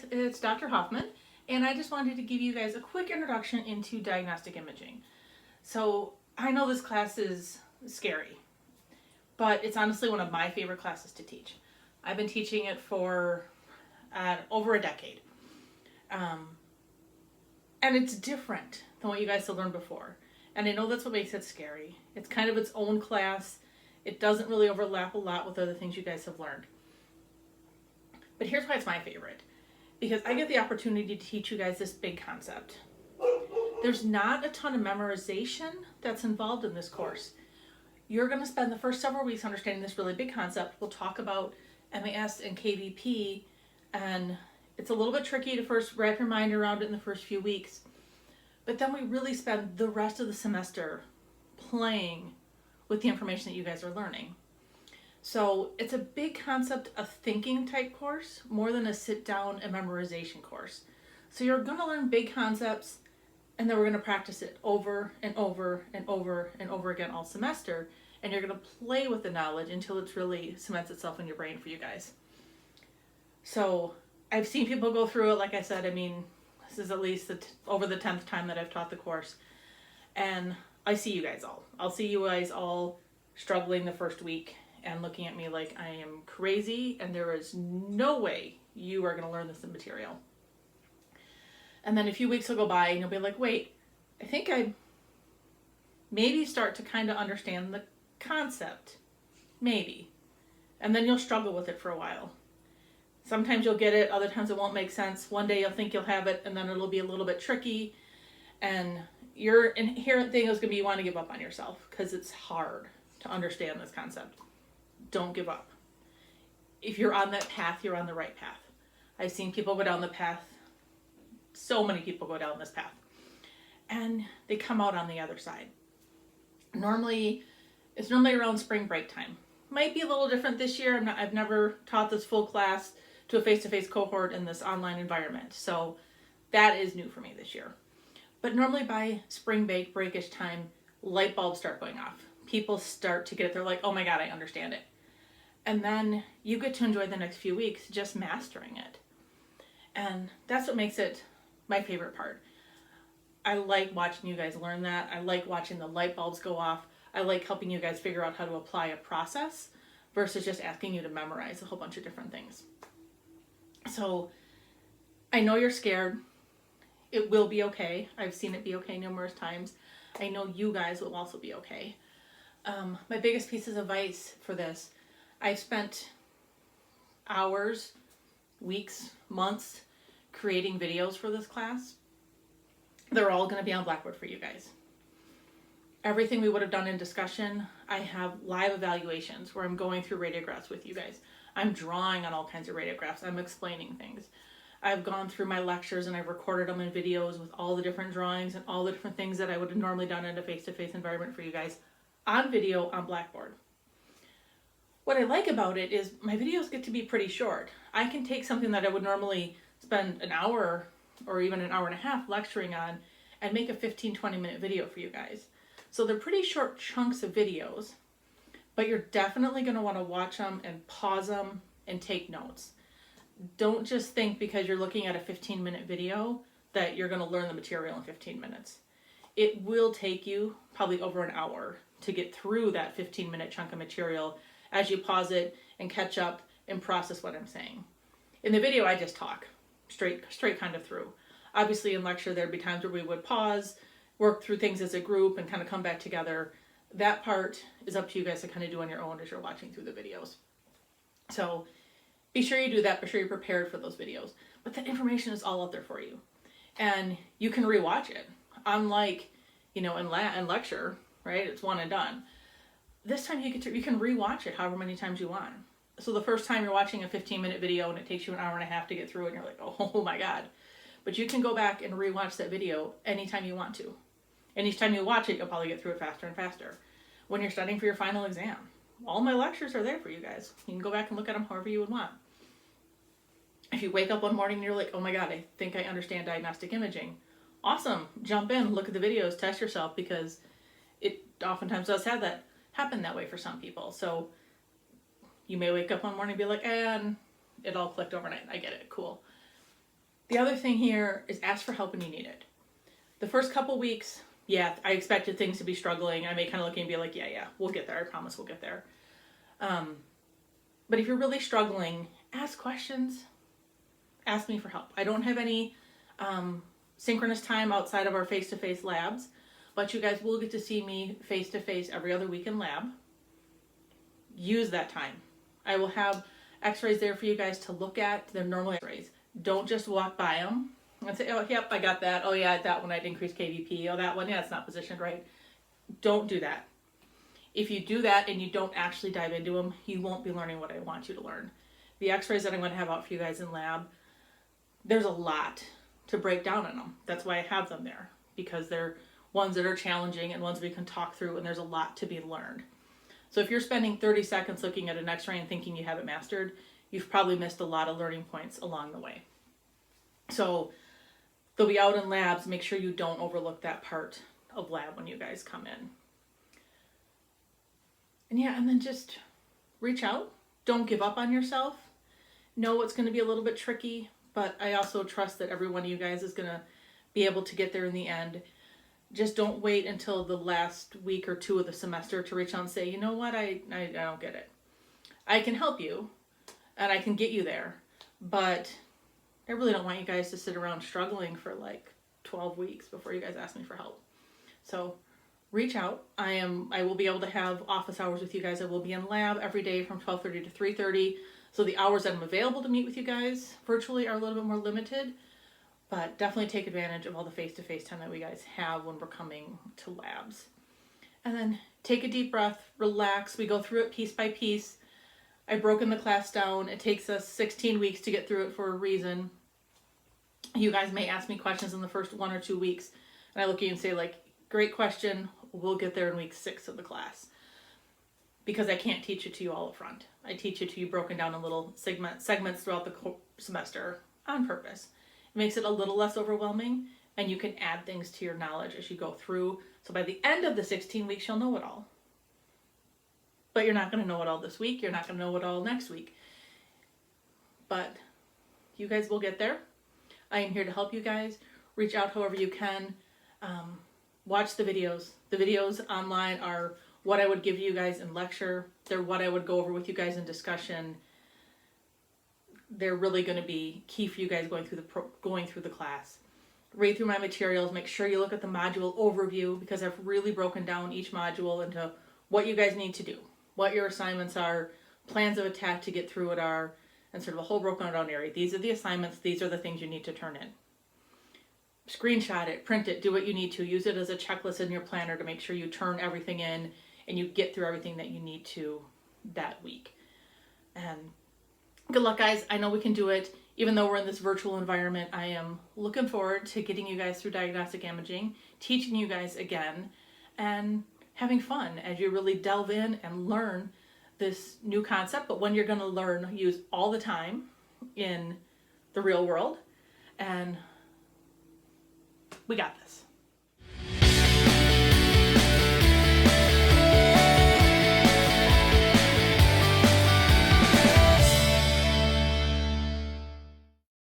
guys, it's Dr. Hoffman, and I just wanted to give you guys a quick introduction into diagnostic imaging. So I know this class is scary, but it's honestly one of my favorite classes to teach. I've been teaching it for over a decade. And it's different than what you guys have learned before. And I know that's what makes it scary. It's kind of its own class. It doesn't really overlap a lot with other things you guys have learned. But here's why it's my favorite. Because I get the opportunity to teach you guys this big concept. There's not a ton of memorization that's involved in this course. You're going to spend the first several weeks understanding this really big concept. We'll talk about MAS and KVP, and it's a little bit tricky to first wrap your mind around it in the first few weeks. But then we really spend the rest of the semester playing with the information that you guys are learning. So it's a big concept of thinking type course more than a sit down and memorization course. So you're going to learn big concepts, and then we're going to practice it over and over and over and over again all semester. And you're going to play with the knowledge until it really cements itself in your brain for you guys. So I've seen people go through it. Like I said, this is at least over the 10th time that I've taught the course. And I see you guys all. I'll see you guys all struggling the first week and looking at me like I am crazy and there is no way you are going to learn this material. And then a few weeks will go by and you'll be like, wait, I think I maybe start to kind of understand the concept. Maybe. And then you'll struggle with it for a while. Sometimes you'll get it, other times it won't make sense. One day you'll think you'll have it, and then it'll be a little bit tricky. And your inherent thing is going to be you want to give up on yourself because it's hard to understand this concept. Don't give up. If you're on that path, you're on the right path. I've seen people go down the path. So many people go down this path. And they come out on the other side. It's normally around spring break time. Might be a little different this year. I've never taught this full class to a face-to-face cohort in this online environment. So that is new for me this year. But normally by spring breakish time, light bulbs start going off. People start to get it. They're like, oh my God, I understand it. And then you get to enjoy the next few weeks just mastering it. And that's what makes it my favorite part. I like watching you guys learn that. I like watching the light bulbs go off. I like helping you guys figure out how to apply a process versus just asking you to memorize a whole bunch of different things. So I know you're scared. It will be okay. I've seen it be okay numerous times. I know you guys will also be okay. My biggest pieces of advice for this, I've spent hours, weeks, months creating videos for this class. They're all going to be on Blackboard for you guys. Everything we would have done in discussion, I have live evaluations where I'm going through radiographs with you guys. I'm drawing on all kinds of radiographs. I'm explaining things. I've gone through my lectures and I've recorded them in videos with all the different drawings and all the different things that I would have normally done in a face-to-face environment for you guys on video on Blackboard. What I like about it is my videos get to be pretty short. I can take something that I would normally spend an hour or even an hour and a half lecturing on and make a 15-20 minute video for you guys. So they're pretty short chunks of videos, but you're definitely going to want to watch them and pause them and take notes. Don't just think because you're looking at a 15-minute video that you're going to learn the material in 15 minutes. It will take you probably over an hour to get through that 15-minute chunk of material as you pause it and catch up and process what I'm saying. In the video, I just talk straight kind of through. Obviously, in lecture, there'd be times where we would pause, work through things as a group, and kind of come back together. That part is up to you guys to kind of do on your own as you're watching through the videos. So be sure you do that. Be sure you're prepared for those videos. But that information is all out there for you. And you can rewatch it. Unlike, in lecture, right? It's one and done. This time you can rewatch it however many times you want. So the first time you're watching a 15-minute video and it takes you an hour and a half to get through it and you're like, oh my God. But you can go back and rewatch that video anytime you want to. And each time you watch it, you'll probably get through it faster and faster. When you're studying for your final exam, all my lectures are there for you guys. You can go back and look at them however you would want. If you wake up one morning and you're like, oh my God, I think I understand diagnostic imaging. Awesome. Jump in, look at the videos, test yourself, because it oftentimes does happen that way for some people. So you may wake up one morning and be like, and it all clicked overnight. I get it. Cool. The other thing here is ask for help when you need it. The first couple weeks, yeah, I expected things to be struggling. I may kind of look and be like, yeah, we'll get there. I promise we'll get there. But if you're really struggling, ask questions. Ask me for help. I don't have any synchronous time outside of our face-to-face labs, but you guys will get to see me face-to-face every other week in lab. Use that time. I will have x-rays there for you guys to look at. They're normal x-rays. Don't just walk by them and say, oh, yep, I got that. Oh, yeah, that one I'd increase KVP. Oh, that one, yeah, it's not positioned right. Don't do that. If you do that and you don't actually dive into them, you won't be learning what I want you to learn. The x-rays that I'm going to have out for you guys in lab, there's a lot to break down in them. That's why I have them there, because they're ones that are challenging and ones we can talk through, and there's a lot to be learned. So if you're spending 30 seconds looking at an x-ray and thinking you have it mastered, you've probably missed a lot of learning points along the way. So they'll be out in labs. Make sure you don't overlook that part of lab when you guys come in. And then just reach out. Don't give up on yourself. Know it's going to be a little bit tricky, but I also trust that every one of you guys is going to be able to get there in the end. Just don't wait until the last week or two of the semester to reach out and say, you know what, I don't get it. I can help you, and I can get you there, but I really don't want you guys to sit around struggling for like 12 weeks before you guys ask me for help. So reach out. I will be able to have office hours with you guys. I will be in lab every day from 12:30 to 3:30. So the hours that I'm available to meet with you guys virtually are a little bit more limited, but definitely take advantage of all the face-to-face time that we guys have when we're coming to labs. And then take a deep breath, relax. We go through it piece by piece. I've broken the class down. It takes us 16 weeks to get through it for a reason. You guys may ask me questions in the first 1 or 2 weeks, and I look at you and say, like, great question. We'll get there in week 6 of the class. Because I can't teach it to you all up front. I teach it to you broken down in little segments throughout the semester on purpose. It makes it a little less overwhelming, and you can add things to your knowledge as you go through. So by the end of the 16 weeks, you'll know it all. But you're not going to know it all this week. You're not going to know it all next week. But you guys will get there. I am here to help you guys. Reach out however you can. Watch the videos. The videos online are what I would give you guys in lecture. They're what I would go over with you guys in discussion. They're really going to be key for you guys going through the class. Read through my materials. Make sure you look at the module overview, because I've really broken down each module into what you guys need to do, what your assignments are, plans of attack to get through it are, and sort of a whole broken down area. These are the assignments. These are the things you need to turn in. Screenshot it, print it, do what you need to. Use it as a checklist in your planner to make sure you turn everything in and you get through everything that you need to that week. And good luck, guys. I know we can do it. Even though we're in this virtual environment, I am looking forward to getting you guys through diagnostic imaging, teaching you guys again, and having fun as you really delve in and learn this new concept, but one you're going to use all the time in the real world. And we got this.